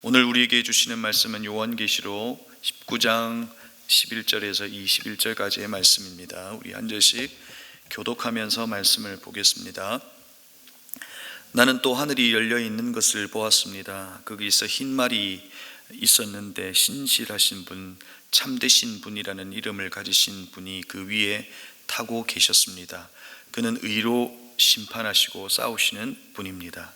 오늘 우리에게 주시는 말씀은 요한계시록 19장 11절에서 21절까지의 말씀입니다. 우리 한 절씩 교독하면서 말씀을 보겠습니다. 나는 또 하늘이 열려 있는 것을 보았습니다. 거기서 흰 말이 있었는데 신실하신 분, 참되신 분이라는 이름을 가지신 분이 그 위에 타고 계셨습니다. 그는 의로 심판하시고 싸우시는 분입니다.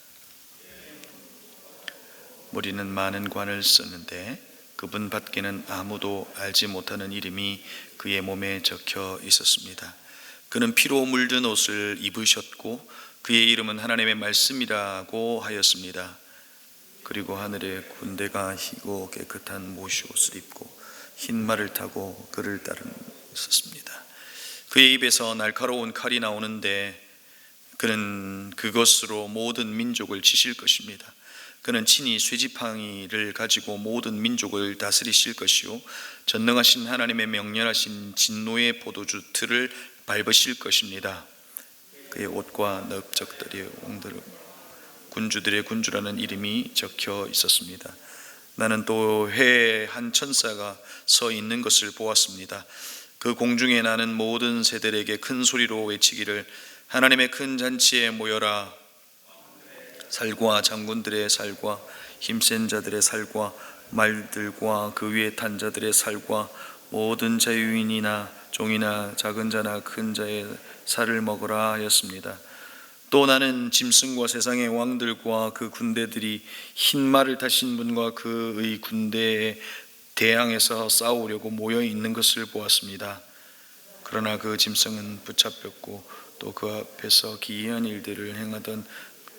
머리는 많은 관을 썼는데 그분 밖에는 아무도 알지 못하는 이름이 그의 몸에 적혀 있었습니다. 그는 피로 물든 옷을 입으셨고 그의 이름은 하나님의 말씀이라고 하였습니다. 그리고 하늘의 군대가 희고 깨끗한 못옷을 입고 흰 말을 타고 그를 따르셨습니다. 그의 입에서 날카로운 칼이 나오는데 그는 그것으로 모든 민족을 치실 것입니다. 그는 친히 쇠지팡이를 가지고 모든 민족을 다스리실 것이요 전능하신 하나님의 명렬하신 진노의 포도주 틀을 밟으실 것입니다. 그의 옷과 넓적들의 왕들 군주들의 군주라는 이름이 적혀 있었습니다. 나는 또 해에 한 천사가 서 있는 것을 보았습니다. 그 공중에 나는 모든 새들에게 큰 소리로 외치기를 하나님의 큰 잔치에 모여라. 살과 장군들의 살과 힘센 자들의 살과 말들과 그 위에 탄 자들의 살과 모든 자유인이나 종이나 작은 자나 큰 자의 살을 먹으라 하였습니다. 또 나는 짐승과 세상의 왕들과 그 군대들이 흰 말을 타신 분과 그의 군대에 대항해서 싸우려고 모여 있는 것을 보았습니다. 그러나 그 짐승은 붙잡혔고 또 그 앞에서 기이한 일들을 행하던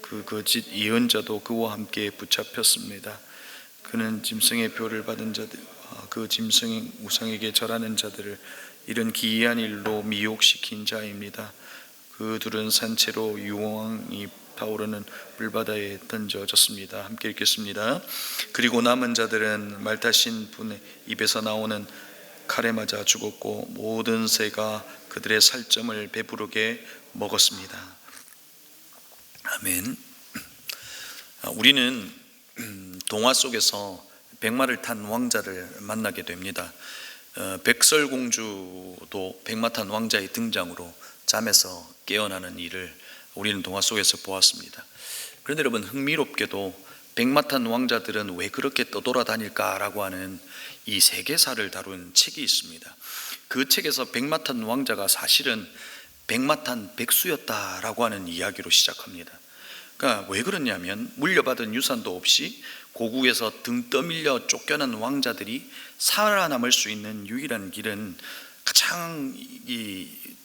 그 거짓 예언자도 그와 함께 붙잡혔습니다. 그는 짐승의 표를 받은 자들, 그 짐승의 우상에게 절하는 자들을 이런 기이한 일로 미혹시킨 자입니다. 그 둘은 산채로 유황이 타오르는 물바다에 던져졌습니다. 함께 읽겠습니다. 그리고 남은 자들은 말 타신 분의 입에서 나오는 칼에 맞아 죽었고 모든 새가 그들의 살점을 배부르게 먹었습니다. 아멘. 우리는 동화 속에서 백마를 탄 왕자를 만나게 됩니다. 백설공주도 백마 탄 왕자의 등장으로 잠에서 깨어나는 일을 우리는 동화 속에서 보았습니다. 그런데 여러분, 흥미롭게도 백마 탄 왕자들은 왜 그렇게 떠돌아다닐까라고 하는 이 세계사를 다룬 책이 있습니다. 그 책에서 백마 탄 왕자가 사실은 백마 탄 백수였다라고 하는 이야기로 시작합니다. 그러니까 왜 그러냐면 물려받은 유산도 없이 고국에서 등 떠밀려 쫓겨난 왕자들이 살아남을 수 있는 유일한 길은 가장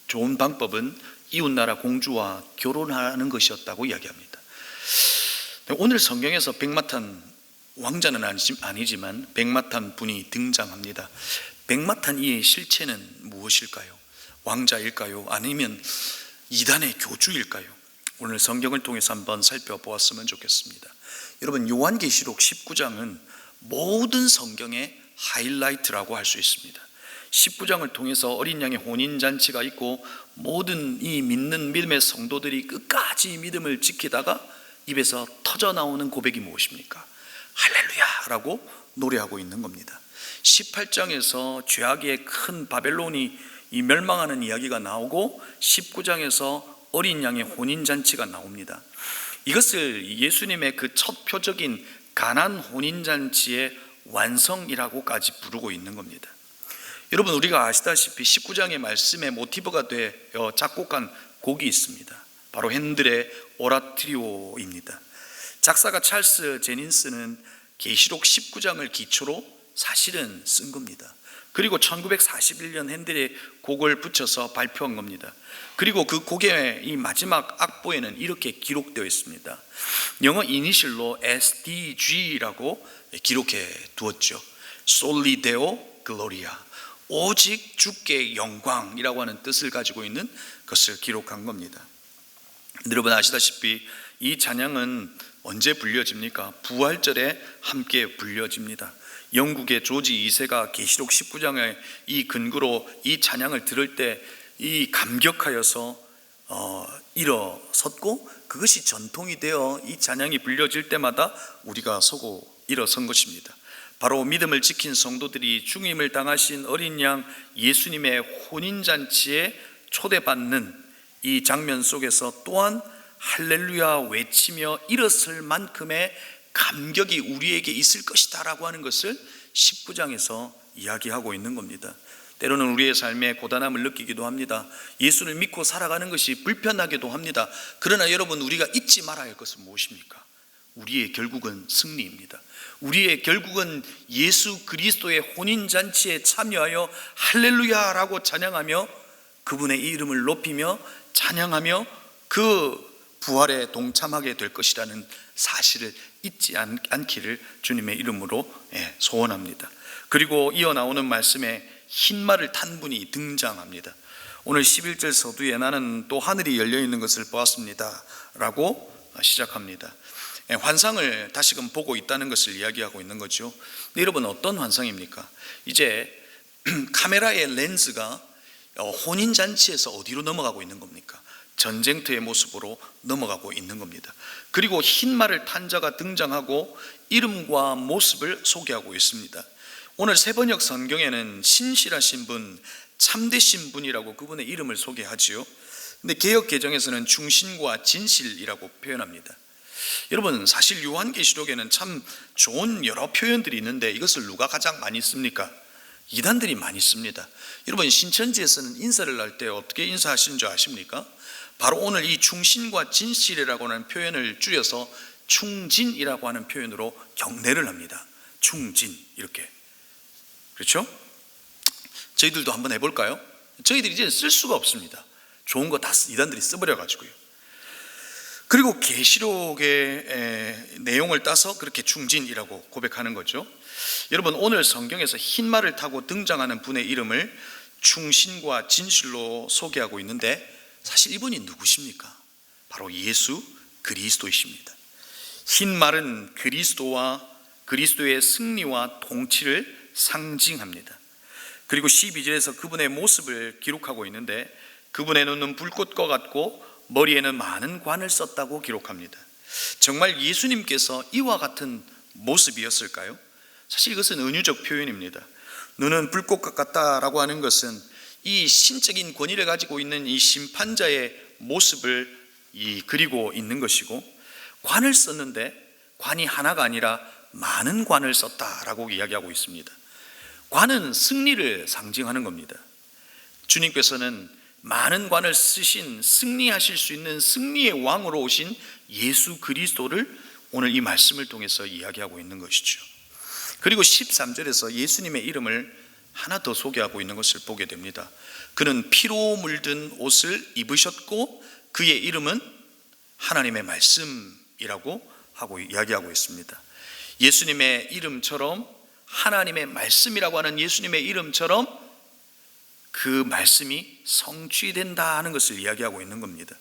좋은 방법은 이웃나라 공주와 결혼하는 것이었다고 이야기합니다. 오늘 성경에서 백마 탄 왕자는 아니지만 백마 탄 분이 등장합니다. 백마 탄 이의 실체는 무엇일까요? 왕자일까요? 아니면 이단의 교주일까요? 오늘 성경을 통해서 한번 살펴보았으면 좋겠습니다. 여러분, 요한계시록 19장은 모든 성경의 하이라이트라고 할 수 있습니다. 19장을 통해서 어린 양의 혼인잔치가 있고 모든 이 믿음의 성도들이 끝까지 믿음을 지키다가 입에서 터져 나오는 고백이 무엇입니까? 할렐루야 라고 노래하고 있는 겁니다. 18장에서 죄악의 큰 바벨론이 멸망하는 이야기가 나오고 19장에서 어린 양의 혼인잔치가 나옵니다. 이것을 예수님의 그 첫 표적인 가난 혼인잔치의 완성이라고까지 부르고 있는 겁니다. 여러분, 우리가 아시다시피 19장의 말씀의 모티브가 되어 작곡한 곡이 있습니다. 바로 핸들의 오라토리오입니다. 작사가 찰스 제닌스는 계시록 19장을 기초로 사실은 쓴 겁니다. 그리고 1941년 핸델의 곡을 붙여서 발표한 겁니다. 그리고 그 곡의 이 마지막 악보에는 이렇게 기록되어 있습니다. 영어 이니셜로 SDG라고 기록해 두었죠. Soli Deo Gloria, 오직 주께 영광이라고 하는 뜻을 가지고 있는 것을 기록한 겁니다. 여러분 아시다시피 이 찬양은 언제 불려집니까? 부활절에 함께 불려집니다. 영국의 조지 2세가 계시록 19장의 이 근거로 이 찬양을 들을 때 이 감격하여서 일어섰고 그것이 전통이 되어 이 찬양이 불려질 때마다 우리가 서고 일어선 것입니다. 바로 믿음을 지킨 성도들이 죽임을 당하신 어린 양 예수님의 혼인잔치에 초대받는 이 장면 속에서 또한 할렐루야 외치며 일어설 만큼의 감격이 우리에게 있을 것이다 라고 하는 것을 19장에서 이야기하고 있는 겁니다. 때로는 우리의 삶에 고단함을 느끼기도 합니다. 예수를 믿고 살아가는 것이 불편하기도 합니다. 그러나 여러분, 우리가 잊지 말아야 할 것은 무엇입니까? 우리의 결국은 승리입니다. 우리의 결국은 예수 그리스도의 혼인잔치에 참여하여 할렐루야라고 찬양하며 그분의 이름을 높이며 찬양하며 그 부활에 동참하게 될 것이라는 사실을 잊지 않기를 주님의 이름으로 소원합니다. 그리고 이어나오는 말씀에 흰말을 탄 분이 등장합니다. 오늘 11절 서두에 나는 또 하늘이 열려있는 것을 보았습니다 라고 시작합니다. 환상을 다시금 보고 있다는 것을 이야기하고 있는 거죠. 근데 여러분, 어떤 환상입니까? 이제 카메라의 렌즈가 혼인잔치에서 어디로 넘어가고 있는 겁니까? 전쟁터의 모습으로 넘어가고 있는 겁니다. 그리고 흰말을 탄 자가 등장하고 이름과 모습을 소개하고 있습니다. 오늘 세번역 성경에는 신실하신 분, 참되신 분이라고 그분의 이름을 소개하지요. 근데 개역 개정에서는 충신과 진실이라고 표현합니다. 여러분, 사실 요한계시록에는 참 좋은 여러 표현들이 있는데 이것을 누가 가장 많이 씁니까? 이단들이 많이 씁니다. 여러분, 신천지에서는 인사를 할 때 어떻게 인사하시는 줄 아십니까? 바로 오늘 이 충신과 진실이라고 하는 표현을 줄여서 충진이라고 하는 표현으로 경례를 합니다. 충진, 이렇게. 그렇죠? 저희들도 한번 해볼까요? 저희들이 이제 쓸 수가 없습니다. 좋은 거 다 이단들이 써버려가지고요. 그리고 계시록의 내용을 따서 그렇게 충진이라고 고백하는 거죠. 여러분, 오늘 성경에서 흰말을 타고 등장하는 분의 이름을 충신과 진실로 소개하고 있는데 사실 이분이 누구십니까? 바로 예수 그리스도이십니다. 흰말은 그리스도와 그리스도의 승리와 통치를 상징합니다. 그리고 12절에서 그분의 모습을 기록하고 있는데 그분의 눈은 불꽃과 같고 머리에는 많은 관을 썼다고 기록합니다. 정말 예수님께서 이와 같은 모습이었을까요? 사실 이것은 은유적 표현입니다. 눈은 불꽃과 같다라고 하는 것은 이 신적인 권위를 가지고 있는 이 심판자의 모습을 그리고 있는 것이고, 관을 썼는데 관이 하나가 아니라 많은 관을 썼다라고 이야기하고 있습니다. 관은 승리를 상징하는 겁니다. 주님께서는 많은 관을 쓰신 승리하실 수 있는 승리의 왕으로 오신 예수 그리스도를 오늘 이 말씀을 통해서 이야기하고 있는 것이죠. 그리고 13절에서 예수님의 이름을 하나 더 소개하고 있는 것을 보게 됩니다. 그는 피로 물든 옷을 입으셨고 그의 이름은 하나님의 말씀이라고 하고 이야기하고 있습니다. 예수님의 이름처럼, 하나님의 말씀이라고 하는 예수님의 이름처럼 그 말씀이 성취된다는 것을 이야기하고 있는 겁니다.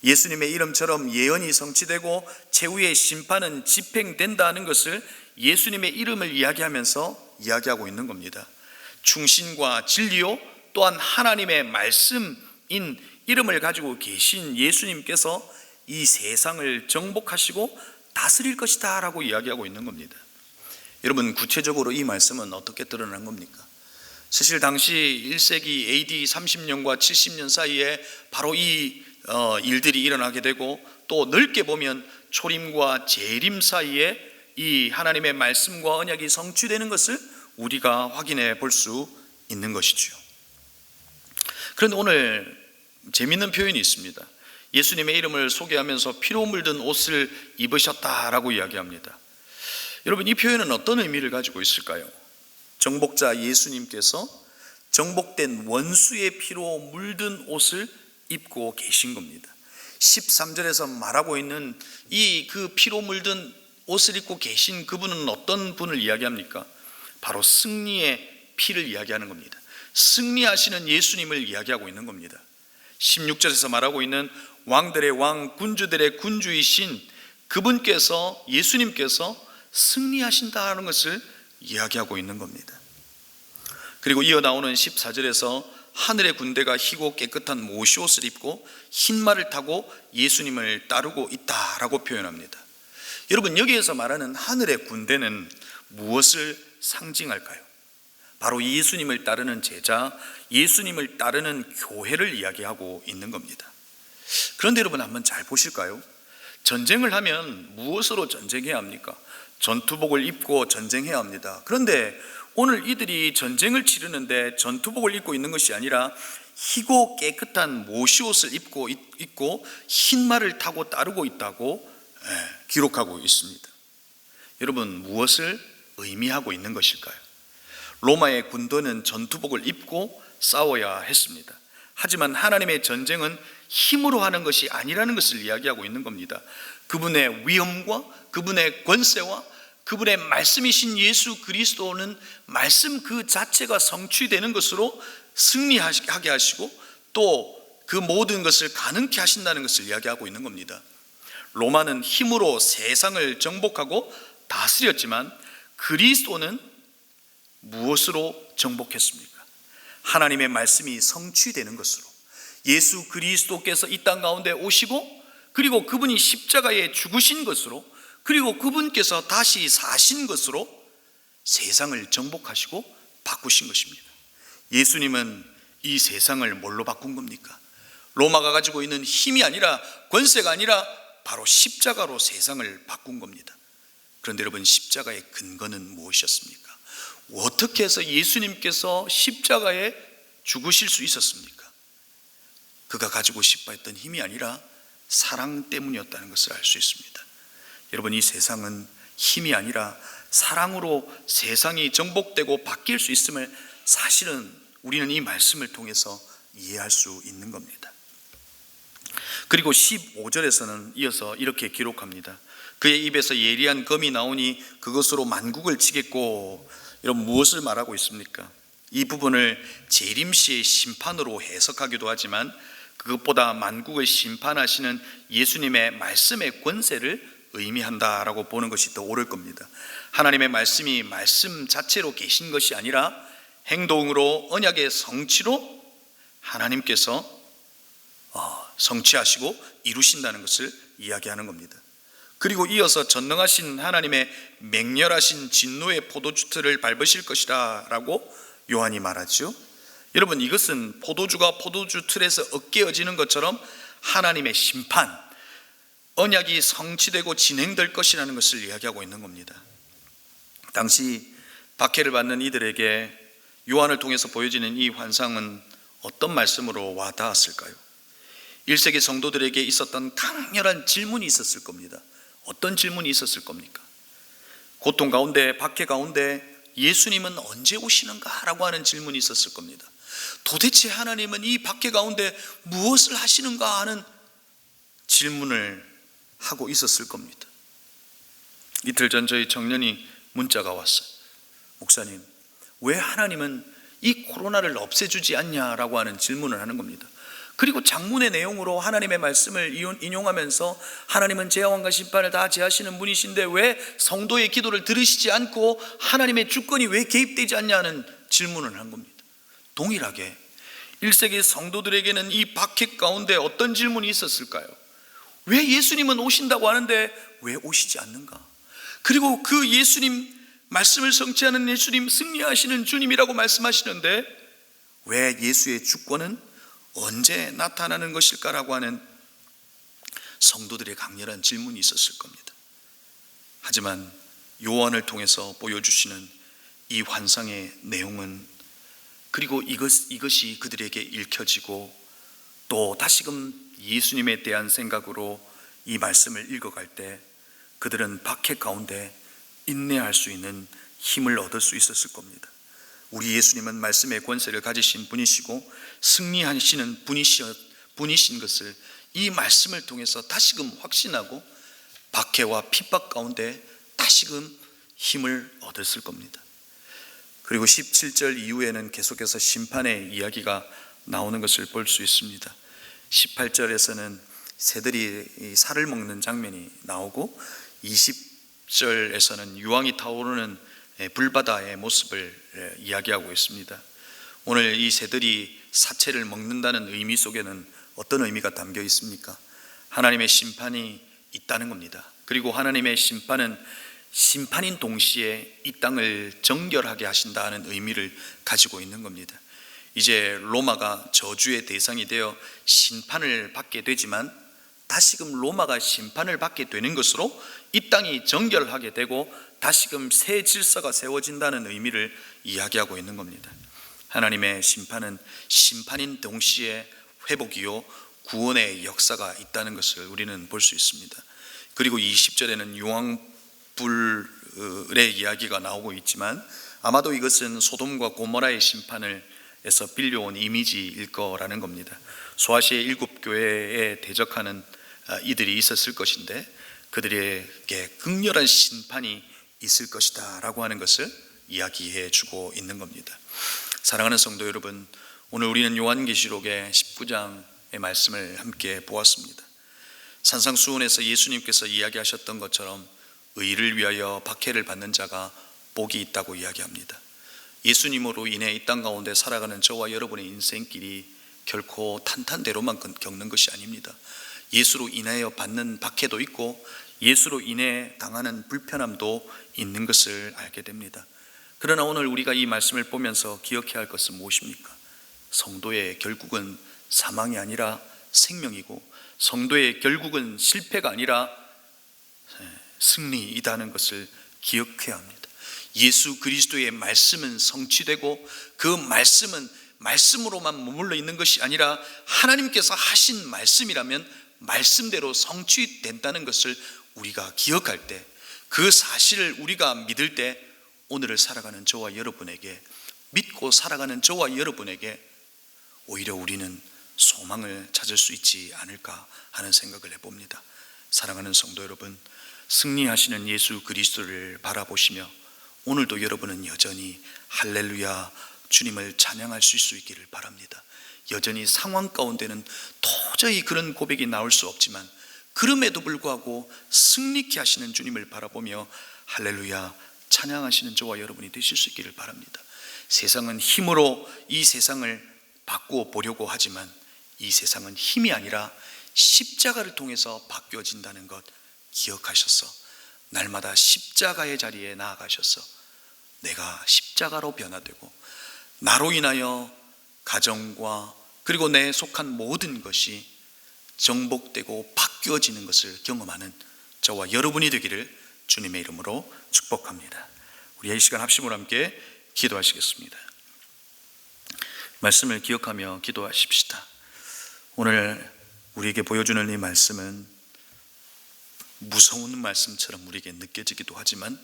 예수님의 이름처럼 예언이 성취되고 최후의 심판은 집행된다는 것을 예수님의 이름을 이야기하면서 이야기하고 있는 겁니다. 충신과 진리요 또한 하나님의 말씀인 이름을 가지고 계신 예수님께서 이 세상을 정복하시고 다스릴 것이다 라고 이야기하고 있는 겁니다. 여러분, 구체적으로 이 말씀은 어떻게 드러난 겁니까? 사실 당시 1세기 AD 30년과 70년 사이에 바로 이 일들이 일어나게 되고, 또 넓게 보면 초림과 재림 사이에 이 하나님의 말씀과 언약이 성취되는 것을 우리가 확인해 볼 수 있는 것이죠. 그런데 오늘 재미있는 표현이 있습니다. 예수님의 이름을 소개하면서 피로 물든 옷을 입으셨다라고 이야기합니다. 여러분, 이 표현은 어떤 의미를 가지고 있을까요? 정복자 예수님께서 정복된 원수의 피로 물든 옷을 입고 계신 겁니다. 13절에서 말하고 있는 이 그 피로 물든 옷을 입고 계신 그분은 어떤 분을 이야기합니까? 바로 승리의 피를 이야기하는 겁니다. 승리하시는 예수님을 이야기하고 있는 겁니다. 16절에서 말하고 있는 왕들의 왕, 군주들의 군주이신 그분께서, 예수님께서 승리하신다는 것을 이야기하고 있는 겁니다. 그리고 이어 나오는 14절에서 하늘의 군대가 희고 깨끗한 모시옷을 입고 흰 말을 타고 예수님을 따르고 있다라고 표현합니다. 여러분, 여기에서 말하는 하늘의 군대는 무엇을 상징할까요? 바로 예수님을 따르는 제자, 예수님을 따르는 교회를 이야기하고 있는 겁니다. 그런데 여러분, 한번 잘 보실까요? 전쟁을 하면 무엇으로 전쟁해야 합니까? 전투복을 입고 전쟁해야 합니다. 그런데 오늘 이들이 전쟁을 치르는데 전투복을 입고 있는 것이 아니라 희고 깨끗한 모시옷을 입고 흰 말을 타고 따르고 있다고 기록하고 있습니다. 여러분, 무엇을 의미하고 있는 것일까요? 로마의 군대는 전투복을 입고 싸워야 했습니다. 하지만 하나님의 전쟁은 힘으로 하는 것이 아니라는 것을 이야기하고 있는 겁니다. 그분의 위엄과 그분의 권세와 그분의 말씀이신 예수 그리스도는 말씀 그 자체가 성취되는 것으로 승리하게 하시고 또 그 모든 것을 가능케 하신다는 것을 이야기하고 있는 겁니다. 로마는 힘으로 세상을 정복하고 다스렸지만 그리스도는 무엇으로 정복했습니까? 하나님의 말씀이 성취되는 것으로, 예수 그리스도께서 이 땅 가운데 오시고 그리고 그분이 십자가에 죽으신 것으로, 그리고 그분께서 다시 사신 것으로 세상을 정복하시고 바꾸신 것입니다. 예수님은 이 세상을 뭘로 바꾼 겁니까? 로마가 가지고 있는 힘이 아니라, 권세가 아니라 바로 십자가로 세상을 바꾼 겁니다. 그런데 여러분, 십자가의 근거는 무엇이었습니까? 어떻게 해서 예수님께서 십자가에 죽으실 수 있었습니까? 그가 가지고 싶어 했던 힘이 아니라 사랑 때문이었다는 것을 알 수 있습니다. 여러분, 이 세상은 힘이 아니라 사랑으로 세상이 정복되고 바뀔 수 있음을 사실은 우리는 이 말씀을 통해서 이해할 수 있는 겁니다. 그리고 15절에서는 이어서 이렇게 기록합니다. 그의 입에서 예리한 검이 나오니 그것으로 만국을 치겠고. 이런 무엇을 말하고 있습니까? 이 부분을 재림시의 심판으로 해석하기도 하지만 그것보다 만국을 심판하시는 예수님의 말씀의 권세를 의미한다라고 보는 것이 더 옳을 겁니다. 하나님의 말씀이 말씀 자체로 계신 것이 아니라 행동으로, 언약의 성취로 하나님께서 성취하시고 이루신다는 것을 이야기하는 겁니다. 그리고 이어서 전능하신 하나님의 맹렬하신 진노의 포도주틀을 밟으실 것이다 라고 요한이 말하죠. 여러분, 이것은 포도주가 포도주 틀에서 으깨어지는 것처럼 하나님의 심판, 언약이 성취되고 진행될 것이라는 것을 이야기하고 있는 겁니다. 당시 박해를 받는 이들에게 요한을 통해서 보여지는 이 환상은 어떤 말씀으로 와닿았을까요? 1세기 성도들에게 있었던 강렬한 질문이 있었을 겁니다. 어떤 질문이 있었을 겁니까? 고통 가운데, 박해 가운데 예수님은 언제 오시는가? 라고 하는 질문이 있었을 겁니다. 도대체 하나님은 이 박해 가운데 무엇을 하시는가 하는 질문을 하고 있었을 겁니다. 이틀 전 저희 청년이 문자가 왔어요. 목사님, 왜 하나님은 이 코로나를 없애주지 않냐라고 하는 질문을 하는 겁니다. 그리고 장문의 내용으로 하나님의 말씀을 인용하면서 하나님은 재앙과 심판을 다 제하시는 분이신데 왜 성도의 기도를 들으시지 않고 하나님의 주권이 왜 개입되지 않냐는 질문을 한 겁니다. 동일하게 1세기 성도들에게는 이 박해 가운데 어떤 질문이 있었을까요? 왜 예수님은 오신다고 하는데 왜 오시지 않는가? 그리고 그 예수님, 말씀을 성취하는 예수님, 승리하시는 주님이라고 말씀하시는데 왜 예수의 주권은 언제 나타나는 것일까라고 하는 성도들의 강렬한 질문이 있었을 겁니다. 하지만 요한을 통해서 보여주시는 이 환상의 내용은, 그리고 이것이 그들에게 읽혀지고 또 다시금 예수님에 대한 생각으로 이 말씀을 읽어갈 때 그들은 박해 가운데 인내할 수 있는 힘을 얻을 수 있었을 겁니다. 우리 예수님은 말씀의 권세를 가지신 분이시고 승리하시는 분이신 것을 이 말씀을 통해서 다시금 확신하고 박해와 핍박 가운데 다시금 힘을 얻었을 겁니다. 그리고 17절 이후에는 계속해서 심판의 이야기가 나오는 것을 볼 수 있습니다. 18절에서는 새들이 살을 먹는 장면이 나오고 20절에서는 유황이 타오르는 불바다의 모습을 이야기하고 있습니다. 오늘 이 새들이 사체를 먹는다는 의미 속에는 어떤 의미가 담겨 있습니까? 하나님의 심판이 있다는 겁니다. 그리고 하나님의 심판은 심판인 동시에 이 땅을 정결하게 하신다는 의미를 가지고 있는 겁니다. 이제 로마가 저주의 대상이 되어 심판을 받게 되지만 다시금 로마가 심판을 받게 되는 것으로 이 땅이 정결하게 되고 다시금 새 질서가 세워진다는 의미를 이야기하고 있는 겁니다. 하나님의 심판은 심판인 동시에 회복이요 구원의 역사가 있다는 것을 우리는 볼 수 있습니다. 그리고 20절에는 유황불의 이야기가 나오고 있지만 아마도 이것은 소돔과 고모라의 심판을 에서 빌려온 이미지일 거라는 겁니다. 소아시아 7교회에 대적하는 이들이 있었을 것인데 그들에게 극렬한 심판이 있을 것이다 라고 하는 것을 이야기해 주고 있는 겁니다. 사랑하는 성도 여러분, 오늘 우리는 요한계시록의 19장의 말씀을 함께 보았습니다. 산상수훈에서 예수님께서 이야기하셨던 것처럼 의를 위하여 박해를 받는 자가 복이 있다고 이야기합니다. 예수님으로 인해 이 땅 가운데 살아가는 저와 여러분의 인생길이 결코 탄탄대로만 겪는 것이 아닙니다. 예수로 인하여 받는 박해도 있고 예수로 인해 당하는 불편함도 있는 것을 알게 됩니다. 그러나 오늘 우리가 이 말씀을 보면서 기억해야 할 것은 무엇입니까? 성도의 결국은 사망이 아니라 생명이고 성도의 결국은 실패가 아니라 승리이다는 것을 기억해야 합니다. 예수 그리스도의 말씀은 성취되고 그 말씀은 말씀으로만 머물러 있는 것이 아니라 하나님께서 하신 말씀이라면 말씀대로 성취된다는 것을 우리가 기억할 때, 그 사실을 우리가 믿을 때 오늘을 살아가는 저와 여러분에게, 믿고 살아가는 저와 여러분에게 오히려 우리는 소망을 찾을 수 있지 않을까 하는 생각을 해봅니다. 사랑하는 성도 여러분, 승리하시는 예수 그리스도를 바라보시며 오늘도 여러분은 여전히 할렐루야 주님을 찬양할 수 있기를 바랍니다. 여전히 상황 가운데는 도저히 그런 고백이 나올 수 없지만 그럼에도 불구하고 승리케 하시는 주님을 바라보며 할렐루야 찬양하시는 저와 여러분이 되실 수 있기를 바랍니다. 세상은 힘으로 이 세상을 바꾸어 보려고 하지만 이 세상은 힘이 아니라 십자가를 통해서 바뀌어진다는 것 기억하셔서 날마다 십자가의 자리에 나아가셔서 내가 십자가로 변화되고 나로 인하여 가정과 그리고 내 속한 모든 것이 정복되고 바뀌어지는 것을 경험하는 저와 여러분이 되기를 주님의 이름으로 축복합니다. 우리 이 시간 합심으로 함께 기도하시겠습니다. 말씀을 기억하며 기도하십시다. 오늘 우리에게 보여주는 이 말씀은 무서운 말씀처럼 우리에게 느껴지기도 하지만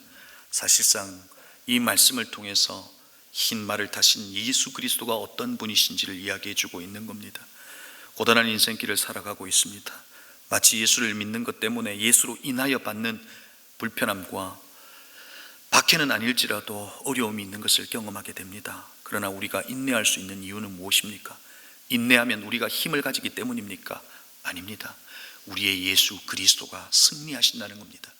사실상 이 말씀을 통해서 흰 말을 타신 예수 그리스도가 어떤 분이신지를 이야기해 주고 있는 겁니다. 고단한 인생길을 살아가고 있습니다. 마치 예수를 믿는 것 때문에 예수로 인하여 받는 불편함과 박해는 아닐지라도 어려움이 있는 것을 경험하게 됩니다. 그러나 우리가 인내할 수 있는 이유는 무엇입니까? 인내하면 우리가 힘을 가지기 때문입니까? 아닙니다. 우리의 예수 그리스도가 승리하신다는 겁니다.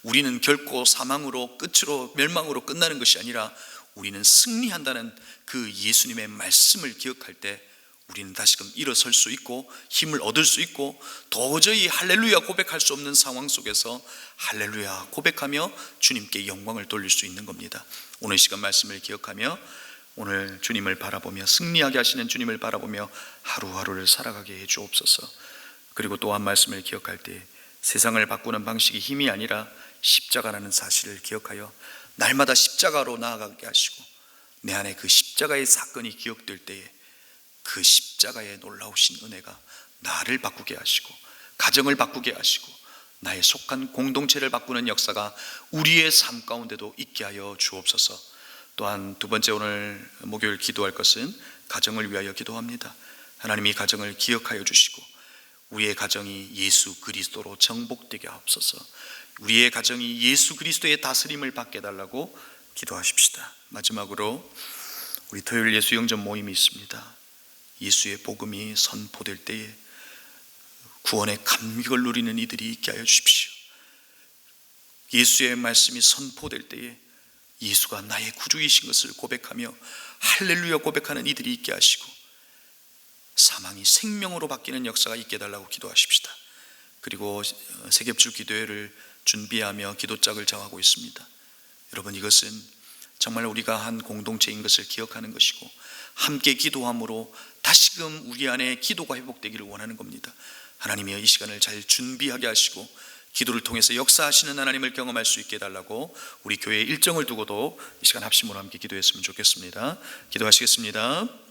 우리는 결코 사망으로 끝으로 멸망으로 끝나는 것이 아니라 우리는 승리한다는 그 예수님의 말씀을 기억할 때 우리는 다시금 일어설 수 있고 힘을 얻을 수 있고 도저히 할렐루야 고백할 수 없는 상황 속에서 할렐루야 고백하며 주님께 영광을 돌릴 수 있는 겁니다. 오늘 시간 말씀을 기억하며 오늘 주님을 바라보며 승리하게 하시는 주님을 바라보며 하루하루를 살아가게 해 주옵소서. 그리고 또한 말씀을 기억할 때 세상을 바꾸는 방식이 힘이 아니라 십자가라는 사실을 기억하여 날마다 십자가로 나아가게 하시고 내 안에 그 십자가의 사건이 기억될 때에 그 십자가의 놀라우신 은혜가 나를 바꾸게 하시고 가정을 바꾸게 하시고 나의 속한 공동체를 바꾸는 역사가 우리의 삶 가운데도 있게 하여 주옵소서. 또한 두 번째 오늘 목요일 기도할 것은 가정을 위하여 기도합니다. 하나님이 가정을 기억하여 주시고 우리의 가정이 예수 그리스도로 정복되게 하옵소서. 우리의 가정이 예수 그리스도의 다스림을 받게 해달라고 기도하십시다. 마지막으로 우리 토요일 예수 영전 모임이 있습니다. 예수의 복음이 선포될 때에 구원의 감격을 누리는 이들이 있게 하여 주십시오. 예수의 말씀이 선포될 때에 예수가 나의 구주이신 것을 고백하며 할렐루야 고백하는 이들이 있게 하시고 사망이 생명으로 바뀌는 역사가 있게 해달라고 기도하십시다. 그리고 세겹줄 기도회를 준비하며 기도짝을 정하고 있습니다. 여러분, 이것은 정말 우리가 한 공동체인 것을 기억하는 것이고 함께 기도함으로 다시금 우리 안에 기도가 회복되기를 원하는 겁니다. 하나님이여, 이 시간을 잘 준비하게 하시고 기도를 통해서 역사하시는 하나님을 경험할 수 있게 해달라고 우리 교회의 일정을 두고도 이 시간 합심으로 함께 기도했으면 좋겠습니다. 기도하시겠습니다.